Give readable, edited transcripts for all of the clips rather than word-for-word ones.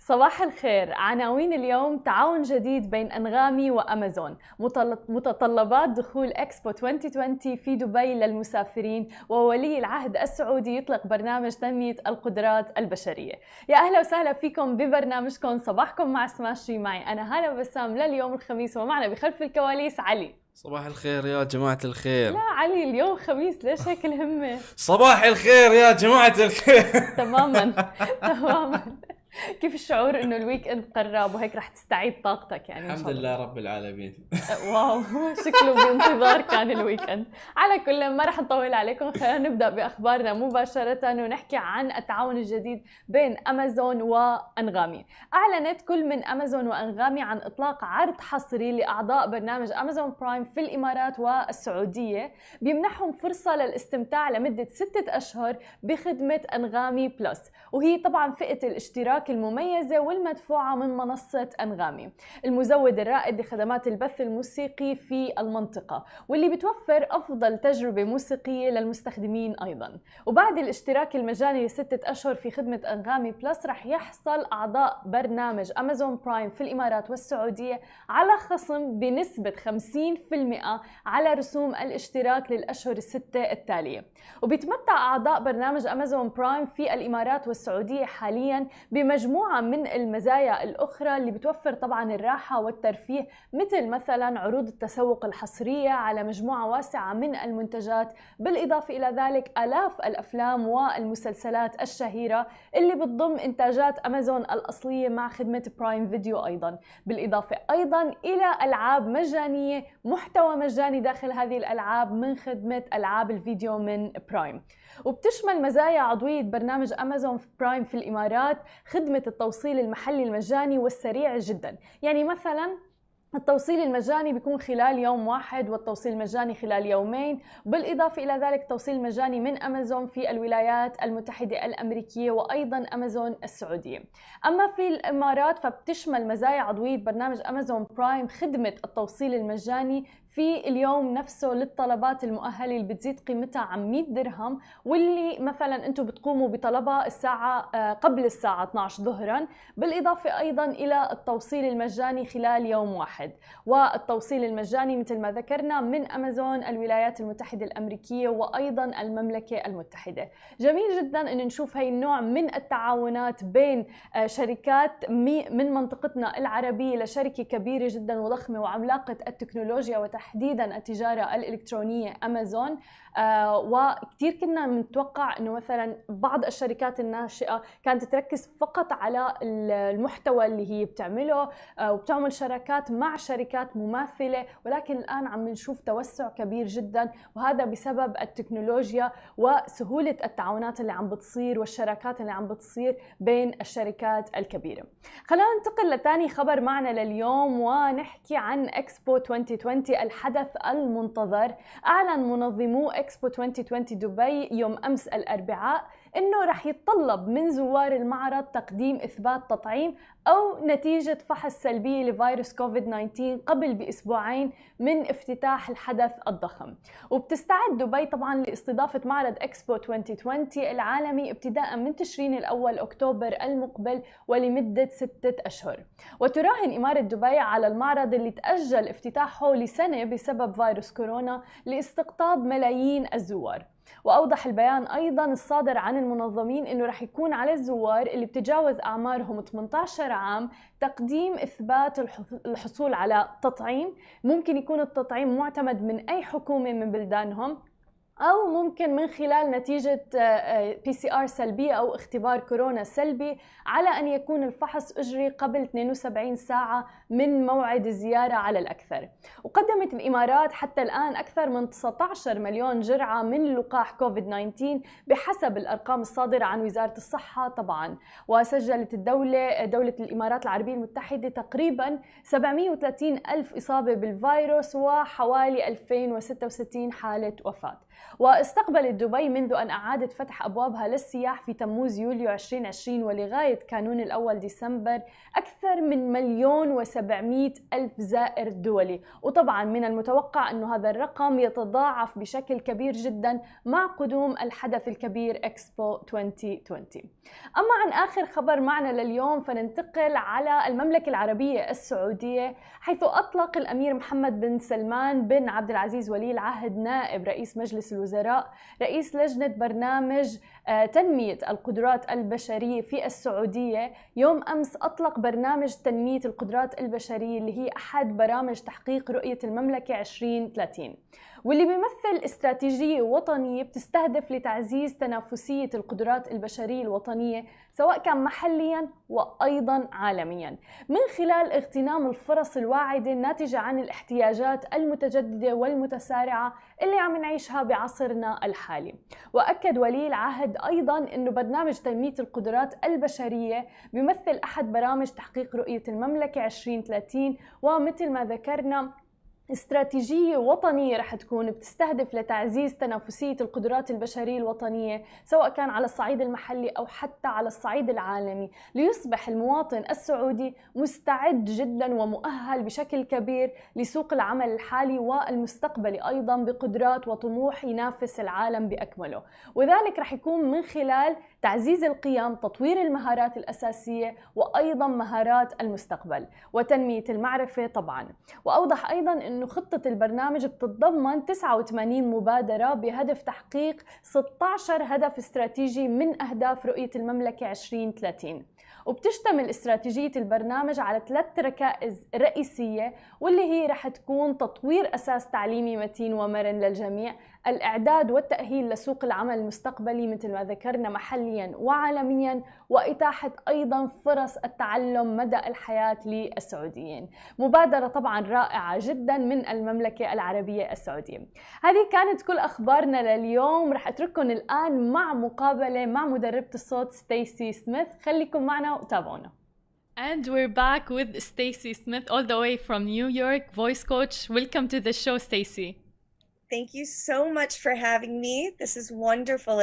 صباح الخير. عناوين اليوم: تعاون جديد بين أنغامي وأمازون، متطلبات دخول إكسبو 2020 في دبي للمسافرين، وولي العهد السعودي يطلق برنامج تنمية القدرات البشرية. يا أهلا وسهلا فيكم ببرنامجكم صباحكم مع سماشي. معي أنا هالة بسام لليوم الخميس، ومعنا بخلف الكواليس علي. صباح الخير يا جماعة الخير. لا علي، اليوم خميس، ليش هيك الهمة؟ صباح الخير يا جماعة الخير. تماما تماما. كيف الشعور انه الويك اند قرب وهيك رح تستعيد طاقتك يعني؟ الحمد لله رب العالمين. واو، شكله بانتظار كان الويك اند. على كل ما رح نطول عليكم، خلينا نبدا باخبارنا مباشره ونحكي عن التعاون الجديد بين امازون وانغامي. اعلنت كل من امازون وانغامي عن اطلاق عرض حصري لاعضاء برنامج امازون برايم في الامارات والسعوديه، بيمنحهم فرصه للاستمتاع لمده 6 اشهر بخدمه انغامي بلس، وهي طبعا فئه الاشتراك المميزة والمدفوعة من منصة أنغامي، المزود الرائد لخدمات البث الموسيقي في المنطقة، واللي بتوفر أفضل تجربة موسيقية للمستخدمين أيضا. وبعد الاشتراك المجاني ل6 أشهر في خدمة أنغامي بلس، رح يحصل أعضاء برنامج أمازون برايم في الإمارات والسعودية على خصم بنسبة 50% على رسوم الاشتراك للأشهر ال6 التالية. وبيتمتع أعضاء برنامج أمازون برايم في الإمارات والسعودية حاليا بمجموعة من المزايا الأخرى اللي بتوفر طبعا الراحة والترفيه، مثلا عروض التسوق الحصرية على مجموعة واسعة من المنتجات، بالإضافة إلى ذلك آلاف الأفلام والمسلسلات الشهيرة اللي بتضم إنتاجات أمازون الأصلية مع خدمة برايم فيديو أيضا، بالإضافة أيضا إلى ألعاب مجانية، محتوى مجاني داخل هذه الألعاب من خدمة ألعاب الفيديو من برايم. وبتشمل مزايا عضوية برنامج أمازون برايم في الإمارات خدمة التوصيل المحلي المجاني والسريع جدا، يعني مثلا التوصيل المجاني بيكون خلال يوم واحد، والتوصيل المجاني خلال يومين، بالإضافة إلى ذلك توصيل مجاني من أمازون في الولايات المتحدة الأمريكية وأيضا أمازون السعودية. أما في الإمارات فبتشمل مزايا عضوية برنامج أمازون برايم خدمة التوصيل المجاني في اليوم نفسه للطلبات المؤهلة اللي بتزيد قيمتها عن 100 درهم، واللي مثلا انتم بتقوموا بطلبها قبل الساعة 12 ظهرا، بالإضافة أيضا إلى التوصيل المجاني خلال يوم واحد. والتوصيل المجاني مثل ما ذكرنا من أمازون الولايات المتحدة الأمريكية وأيضا المملكة المتحدة. جميل جدا أن نشوف هاي النوع من التعاونات بين شركات من منطقتنا العربية لشركة كبيرة جدا وضخمة وعملاقة التكنولوجيا وتحديدا التجارة الإلكترونية أمازون. وكثير كنا متوقع أنه مثلا بعض الشركات الناشئة كانت تركز فقط على المحتوى اللي هي بتعمله وبتعمل شراكات مع شركات مماثلة، ولكن الآن عم نشوف توسع كبير جدا، وهذا بسبب التكنولوجيا وسهولة التعاونات اللي عم بتصير والشراكات اللي عم بتصير بين الشركات الكبيرة. خلينا ننتقل لثاني خبر معنا لليوم ونحكي عن إكسبو 2020 الحدث المنتظر. أعلن منظمو إكسبو 2020 دبي يوم أمس الأربعاء إنه رح يتطلب من زوار المعرض تقديم إثبات تطعيم أو نتيجة فحص سلبية لفيروس كوفيد-19 قبل بأسبوعين من افتتاح الحدث الضخم. وبتستعد دبي طبعا لاستضافة معرض إكسبو 2020 العالمي ابتداء من تشرين الأول أكتوبر المقبل ولمدة 6 أشهر. وتراهن إمارة دبي على المعرض اللي تأجل افتتاحه لسنة بسبب فيروس كورونا لاستقطاب ملايين الزوار. وأوضح البيان أيضاً الصادر عن المنظمين أنه رح يكون على الزوار اللي بتجاوز أعمارهم 18 عام تقديم إثبات الحصول على تطعيم، ممكن يكون التطعيم معتمد من أي حكومة من بلدانهم، أو ممكن من خلال نتيجة PCR سلبية أو اختبار كورونا سلبي، على أن يكون الفحص أجري قبل 72 ساعة من موعد الزيارة على الأكثر. وقدمت الإمارات حتى الآن أكثر من 19 مليون جرعة من لقاح كوفيد-19 بحسب الأرقام الصادرة عن وزارة الصحة طبعا. وسجلت دولة الإمارات العربية المتحدة تقريبا 730 ألف إصابة بالفيروس وحوالي 2066 حالة وفاة. واستقبلت دبي منذ أن أعادت فتح أبوابها للسياح في تموز يوليو 2020 ولغاية كانون الأول ديسمبر أكثر من 1,700,000 زائر دولي. وطبعا من المتوقع أن هذا الرقم يتضاعف بشكل كبير جدا مع قدوم الحدث الكبير إكسبو 2020. أما عن آخر خبر معنا لليوم فننتقل على المملكة العربية السعودية، حيث أطلق الأمير محمد بن سلمان بن عبد العزيز ولي العهد نائب رئيس مجلس الوزراء رئيس لجنة برنامج تنمية القدرات البشرية في السعودية يوم أمس أطلق برنامج تنمية القدرات البشرية اللي هي أحد برامج تحقيق رؤية المملكة 2030، واللي بيمثل استراتيجية وطنية بتستهدف لتعزيز تنافسية القدرات البشرية الوطنية سواء كان محلياً وأيضاً عالمياً من خلال اغتنام الفرص الواعدة الناتجة عن الاحتياجات المتجددة والمتسارعة اللي عم نعيشها بعصرنا الحالي. وأكد ولي العهد أيضاً أنه برنامج تنمية القدرات البشرية بيمثل أحد برامج تحقيق رؤية المملكة 2030، ومثل ما ذكرنا استراتيجية وطنية رح تكون بتستهدف لتعزيز تنافسية القدرات البشرية الوطنية سواء كان على الصعيد المحلي أو حتى على الصعيد العالمي، ليصبح المواطن السعودي مستعد جدا ومؤهل بشكل كبير لسوق العمل الحالي والمستقبلي أيضا بقدرات وطموح ينافس العالم بأكمله. وذلك رح يكون من خلال تعزيز القيم، تطوير المهارات الأساسية وأيضا مهارات المستقبل وتنمية المعرفة طبعا. وأوضح أيضا أنه خطة البرنامج بتتضمن 89 مبادرة بهدف تحقيق 16 هدف استراتيجي من أهداف رؤية المملكة 2030. وبتشتمل استراتيجية البرنامج على 3 ركائز رئيسية، واللي هي رح تكون تطوير أساس تعليمي متين ومرن للجميع، الإعداد والتأهيل لسوق العمل المستقبلي مثل ما ذكرنا محلياً وعالمياً، وإتاحة أيضاً فرص التعلم مدى الحياة للسعوديين. مبادرة طبعاً رائعة جداً من المملكة العربية السعودية. هذه كانت كل أخبارنا لليوم. رح أترككم الآن مع مقابلة مع مدربة الصوت ستيسي سميث، خليكم معنا وتابعونا. And we're back with Stacey Smith all the way from New York, voice coach. Welcome to the show, Stacey. Thank you so much for having me. This is wonderful.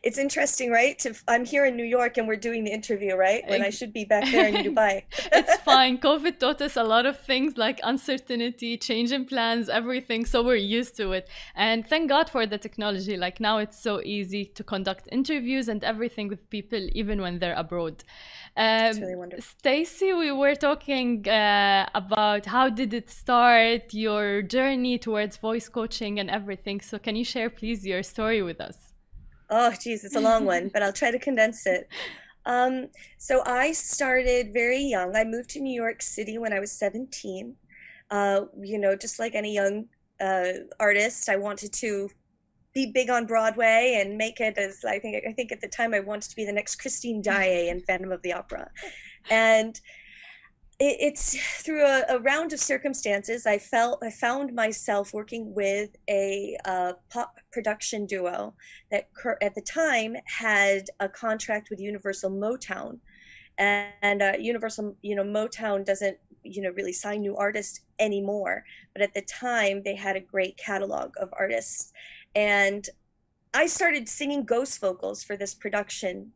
It's interesting, right? I'm here in New York and we're doing the interview, right? When I should be back there in Dubai. It's fine. COVID taught us a lot of things like uncertainty, change in plans, everything. So we're used to it. And thank God for the technology. Like now it's so easy to conduct interviews and everything with people, even when they're abroad. It's really wonderful. Stacey, we were talking about how did it start, your journey towards voice coaching and everything. So can you share, please, your story with us? Oh, geez, it's a long one, but I'll try to condense it. So I started very young. I moved to New York City when I was 17. You know, just like any young artist, I wanted to be big on Broadway and make it as I think at the time I wanted to be the next Christine Daae in Phantom of the Opera. And it's through a round of circumstances I found myself working with a pop production duo that at the time had a contract with Universal Motown, and Universal, you know, Motown doesn't, you know, really sign new artists anymore, but at the time they had a great catalog of artists, and I started singing ghost vocals for this production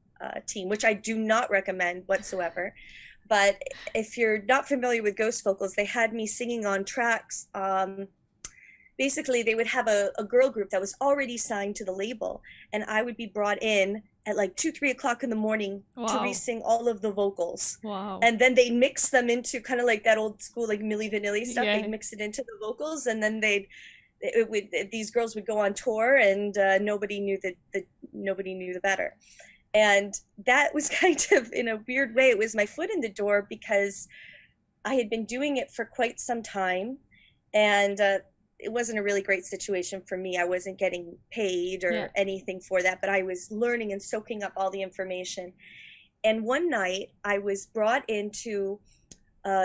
team, which I do not recommend whatsoever. But if you're not familiar with ghost vocals, they had me singing on tracks. Basically, they would have a girl group that was already signed to the label, and I would be brought in at like 2-3 o'clock in the morning to re-sing all of the vocals. Wow. And then they'd mix them into kind of like that old school like Milli Vanilli stuff. Yeah. They'd mix it into the vocals, and then these girls would go on tour, and nobody knew the better. And that was kind of, in a weird way, it was my foot in the door, because I had been doing it for quite some time, and it wasn't a really great situation for me. I wasn't getting paid or anything for that, but I was learning and soaking up all the information. And one night I was brought into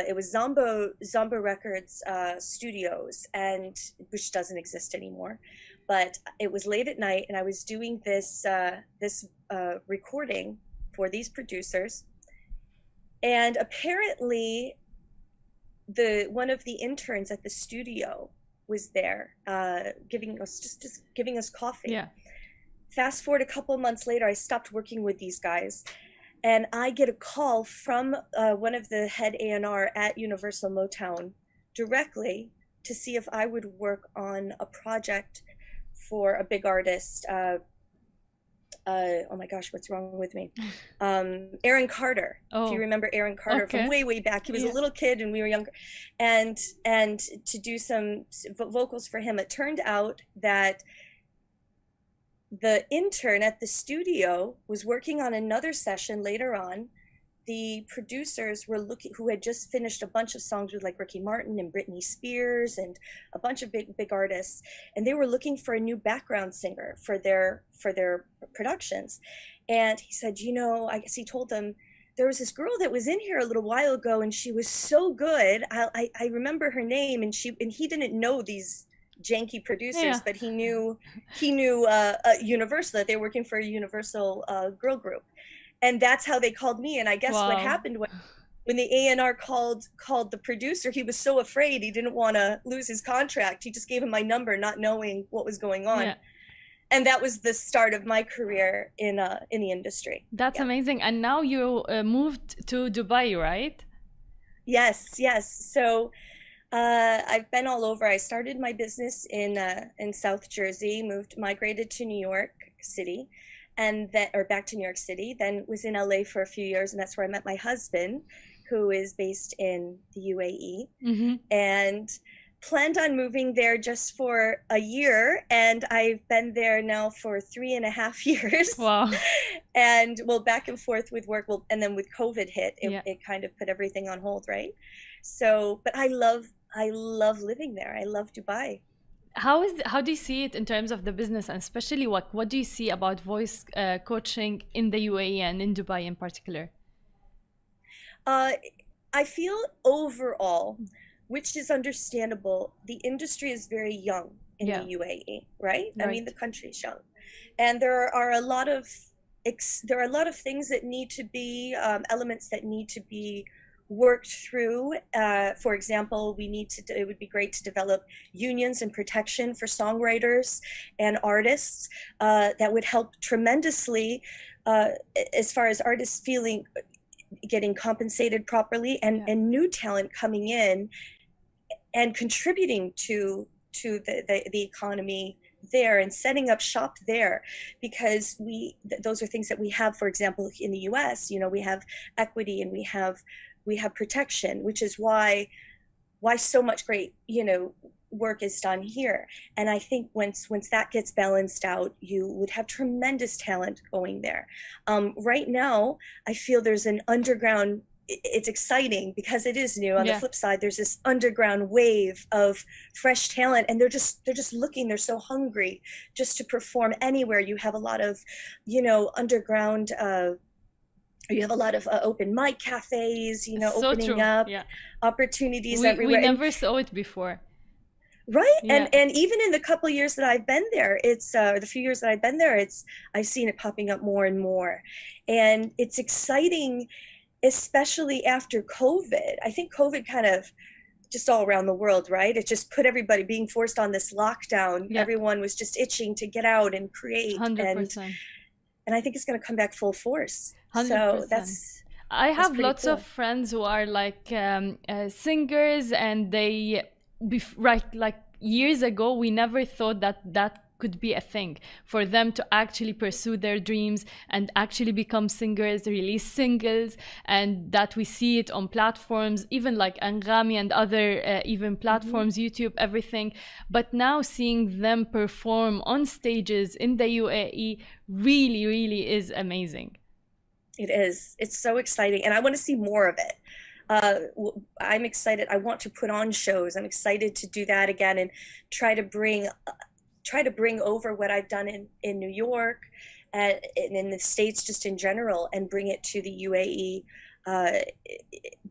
it was Zombo Records studios, and which doesn't exist anymore. But it was late at night, and I was doing this recording for these producers, and apparently one of the interns at the studio was there, giving us just giving us coffee. Yeah. Fast forward a couple of months later, I stopped working with these guys, and I get a call from one of the head A&R at Universal Motown directly to see if I would work on a project for a big artist. Oh my gosh, what's wrong with me? Aaron Carter. Oh. If you remember Aaron Carter from way back, he was a little kid and we were younger, and to do some vocals for him. It turned out that the intern at the studio was working on another session later on. The producers were looking, who had just finished a bunch of songs with like Ricky Martin and Britney Spears and a bunch of big artists, and they were looking for a new background singer for their productions. And he said, you know, I guess he told them, there was this girl that was in here a little while ago and she was so good. I remember her name, and he didn't know these janky producers, but he knew Universal, that they were working for a Universal girl group. And that's how they called me. And I guess what happened when the A&R called the producer, he was so afraid, he didn't want to lose his contract. He just gave him my number, not knowing what was going on. Yeah. And that was the start of my career in the industry. That's amazing. And now you moved to Dubai, right? Yes. So I've been all over. I started my business in South Jersey, migrated to New York City, and then, or back to New York City, then was in LA for a few years, and that's where I met my husband, who is based in the UAE, and planned on moving there just for a year, and I've been there now for 3.5 years. Wow. And back and forth with work, and then with COVID hit, it kind of put everything on hold, right? So, but I love living there. I love Dubai. How do you see it in terms of the business, and especially what do you see about voice coaching in the UAE and in Dubai in particular? I feel overall, which is understandable, the industry is very young in the UAE, right? I mean, the country's young, and there are a lot of things that need to be elements that need to be worked through. For example, it would be great to develop unions and protection for songwriters and artists. That would help tremendously as far as artists getting compensated properly, and new talent coming in and contributing to the economy there and setting up shop there, because those are things that we have. For example, in the US, we have equity and we have protection, which is why so much great work is done here. And I think once that gets balanced out, you would have tremendous talent going there. Right now, I feel there's an underground. It's exciting because it is new. On the flip side, there's this underground wave of fresh talent, and they're just looking. They're so hungry just to perform anywhere. You have a lot of underground. You have a lot of open mic cafes, opening up opportunities everywhere. We never saw it before. Right. Yeah. And even in the couple of years that I've been there, the few years that I've been there, I've seen it popping up more and more. And it's exciting, especially after COVID. I think COVID kind of just all around the world, right? It just put everybody being forced on this lockdown. Yeah. Everyone was just itching to get out and create. 100%. And I think it's going to come back full force. 100%. So I have lots of friends who are like singers, and like years ago, we never thought that could be a thing for them to actually pursue their dreams and actually become singers, release singles, and that we see it on platforms, even like Anغامي and other even platforms, YouTube, everything. But now seeing them perform on stages in the UAE really, really is amazing. It is. It's so exciting, and I want to see more of it. I'm excited. I want to put on shows. I'm excited to do that again and try to bring over what I've done in New York and in the States just in general, and bring it to the UAE,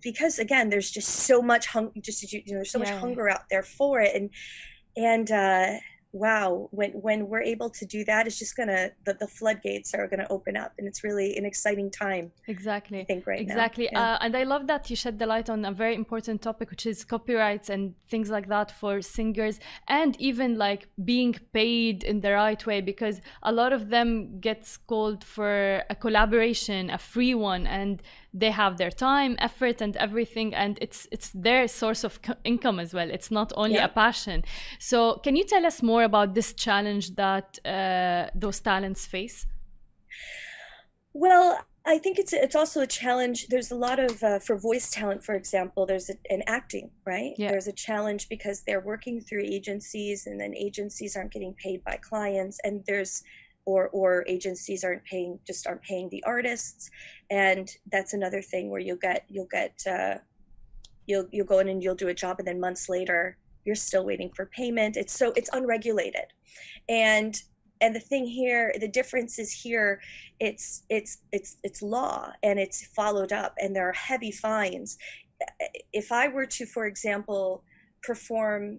because again, there's just so much there's so much hunger out there for it, and wow, when we're able to do that, it's just gonna the floodgates are gonna open up, and it's really an exciting time. Exactly. I think right Exactly. now. Yeah. And I love that you shed the light on a very important topic, which is copyrights and things like that for singers, and even like being paid in the right way, because a lot of them gets called for a collaboration, a free one, and they have their time, effort, and everything, and it's their source of income as well. It's not only a passion. So can you tell us more about this challenge that those talents face? Well, I think it's also a challenge. There's a lot of for voice talent, for example, there's an acting, right? Yeah. There's a challenge because they're working through agencies, and then agencies aren't getting paid by clients, and there's or agencies aren't paying the artists, and that's another thing where you'll go in and you'll do a job, and then months later you're still waiting for payment. It's unregulated, and the thing here, the difference is here, it's law, and it's followed up, and there are heavy fines. If I were to, for example, perform,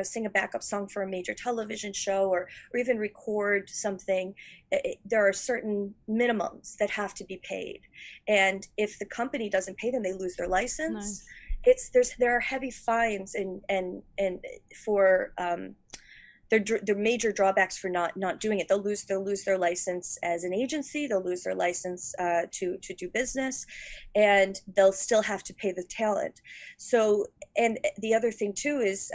sing a backup song for a major television show, or even record something, there are certain minimums that have to be paid, and if the company doesn't pay them, they lose their license. Nice. There are heavy fines, and for there are major drawbacks for not doing it. They'll lose their license as an agency. They'll lose their license to do business, and they'll still have to pay the talent. So, and the other thing too is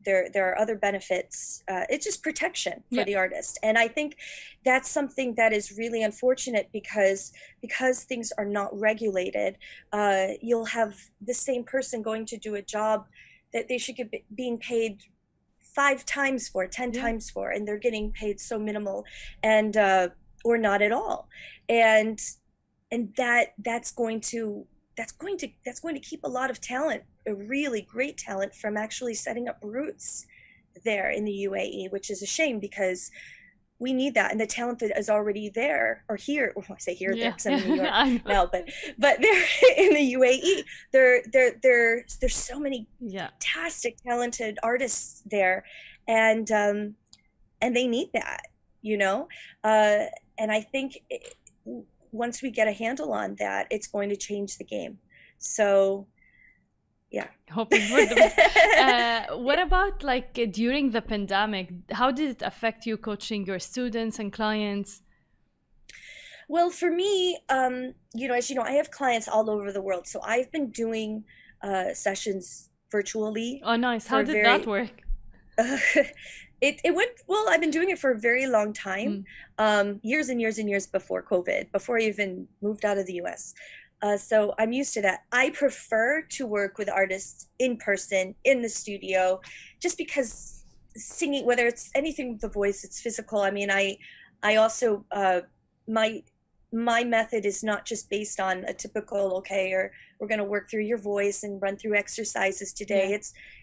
there are other benefits. It's just protection for the artist, and I think that's something that is really unfortunate because things are not regulated. You'll have the same person going to do a job that they should get being paid 5 times for, 10 times for, and they're getting paid so minimal, and or not at all, and that's going to keep a lot of talent, a really great talent, from actually setting up roots there in the UAE, which is a shame because we need that, and the talent that is already there, or here, well, I say here, there, because I'm in New York now, but they're in the UAE. There's so many fantastic, talented artists there, and they need that, and I think once we get a handle on that, it's going to change the game. So yeah, hoping for the best. What about like during the pandemic? How did it affect you coaching your students and clients? Well, for me, as you know, I have clients all over the world, so I've been doing sessions virtually. Oh, nice! How did that work? It went well. I've been doing it for a very long time, years and years and years before COVID, before I even moved out of the US. So I'm used to that. I prefer to work with artists in person, in the studio, just because singing, whether it's anything with the voice, it's physical. I mean, I also, my method is not just based on a typical, okay, or we're going to work through your voice and run through exercises today. Yeah.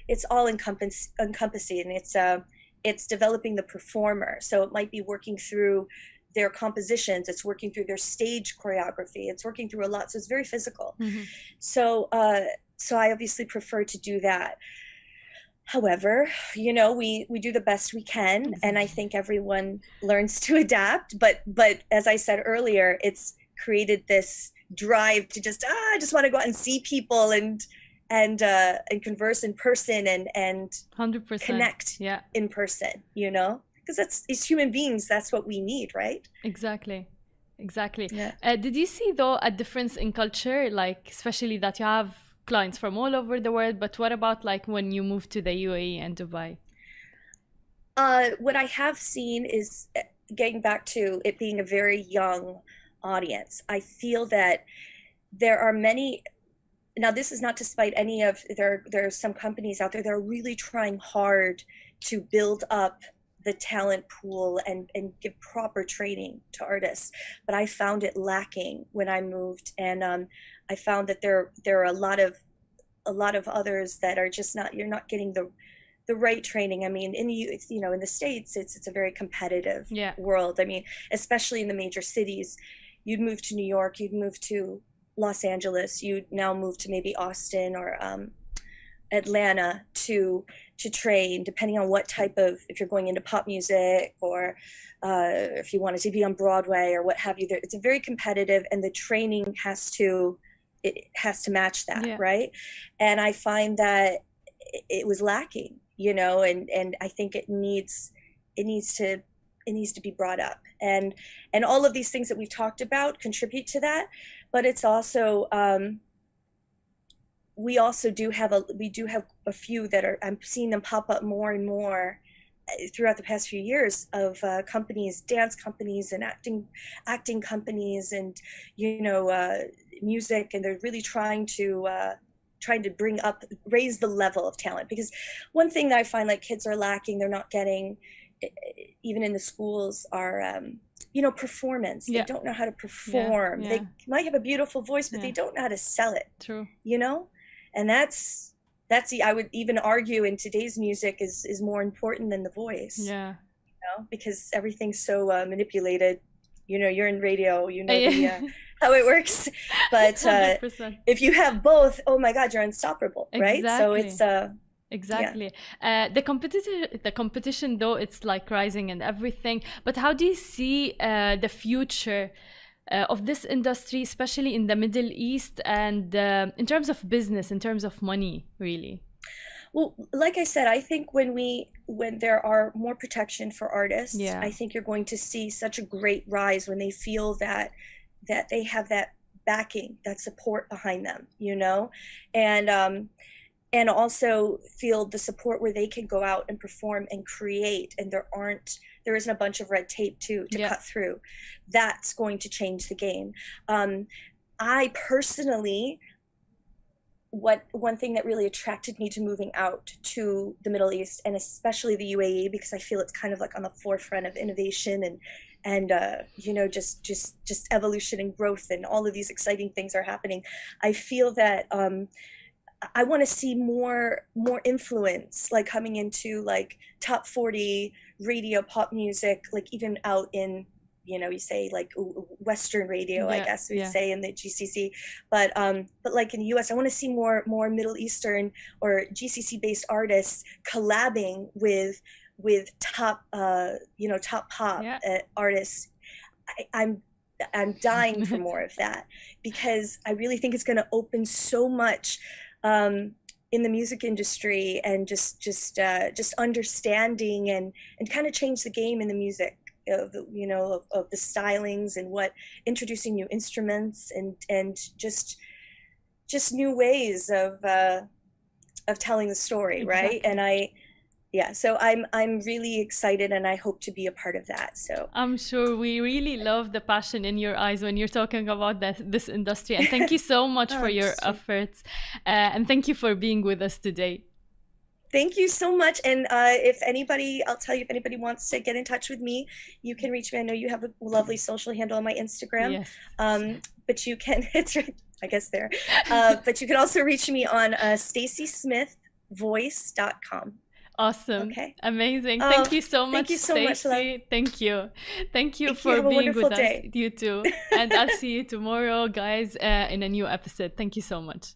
It's all encompassing, and it's developing the performer. So it might be working through their compositions, it's working through their stage choreography, it's working through a lot, so it's very physical. So I obviously prefer to do that. However, we do the best we can, and I think everyone learns to adapt, but as I said earlier, it's created this drive to just I just want to go out and see people and converse in person and 100% connect in person, because it's human beings, that's what we need, right? Exactly. Yeah. Did you see though a difference in culture, like especially that you have clients from all over the world, but what about like when you moved to the UAE and Dubai? What I have seen is, getting back to it being a very young audience, I feel that there are many. Now, this is not to spite any of, there are some companies out there that are really trying hard to build up the talent pool and give proper training to artists, but I found it lacking when I moved, and I found that there are a lot of others that are just not, you're not getting the right training. I mean, in the States, it's a very competitive world. I mean, especially in the major cities, you'd move to New York, you'd move to Los Angeles, you now move to maybe Austin Atlanta to train, depending on what type of, if you're going into pop music or if you wanted to be on Broadway or what have you. It's a very competitive, and the training has to match that, right? And I find that it was lacking, you know, and I think it needs to be brought up, and all of these things that we've talked about contribute to that. But it's also we do have a few that are, I'm seeing them pop up more and more throughout the past few years, of companies, dance companies and acting companies, and you know, music, and they're really trying to raise the level of talent. Because one thing that I find like kids are lacking, they're not getting, even in the schools, are you know, performance. They don't know how to perform. They might have a beautiful voice, but they don't know how to sell it. True. You know, and that's I would even argue in today's music is more important than the voice. Yeah. You know, because everything's so manipulated. You know, you're in radio, you know how it works. But if you have both, oh my God, you're unstoppable, right? So it's exactly. The competition, though, it's like rising and everything. But how do you see the future of this industry, especially in the Middle East, and in terms of business, in terms of money, really? Well, like I said, I think when there are more protection for artists, I think you're going to see such a great rise when they feel that they have that backing, that support behind them, you know, and also feel the support where they can go out and perform and create, and there isn't a bunch of red tape to cut through. That's going to change the game. I personally, one thing that really attracted me to moving out to the Middle East, and especially the UAE, because I feel it's kind of like on the forefront of innovation and you know, just evolution and growth, and all of these exciting things are happening. I feel that I want to see more influence, like coming into like top 40 radio pop music, like even out in, you know, you say like Western radio, I guess we'd say in the GCC, but like in the US, I want to see more Middle Eastern or GCC based artists collabing with top you know, top pop artists. I'm dying for more of that, because I really think it's going to open so much in the music industry, and just understanding and kind of change the game in the music, you know, of the stylings, and introducing new instruments, and just new ways of telling the story, right? And so I'm really excited, and I hope to be a part of that. So I'm sure we really love the passion in your eyes when you're talking about this industry. And thank you so much for your efforts, and thank you for being with us today. Thank you so much. And I'll tell you, if anybody wants to get in touch with me, you can reach me. I know you have a lovely social handle on my Instagram. Yes. But you can, it's right, I guess there. But you can also reach me on stacysmithvoice.com. Awesome. Okay. Amazing. Thank you so much. Thank you so much, love. Thank you. Thank you for being with us. You too. And I'll see you tomorrow, guys, in a new episode. Thank you so much.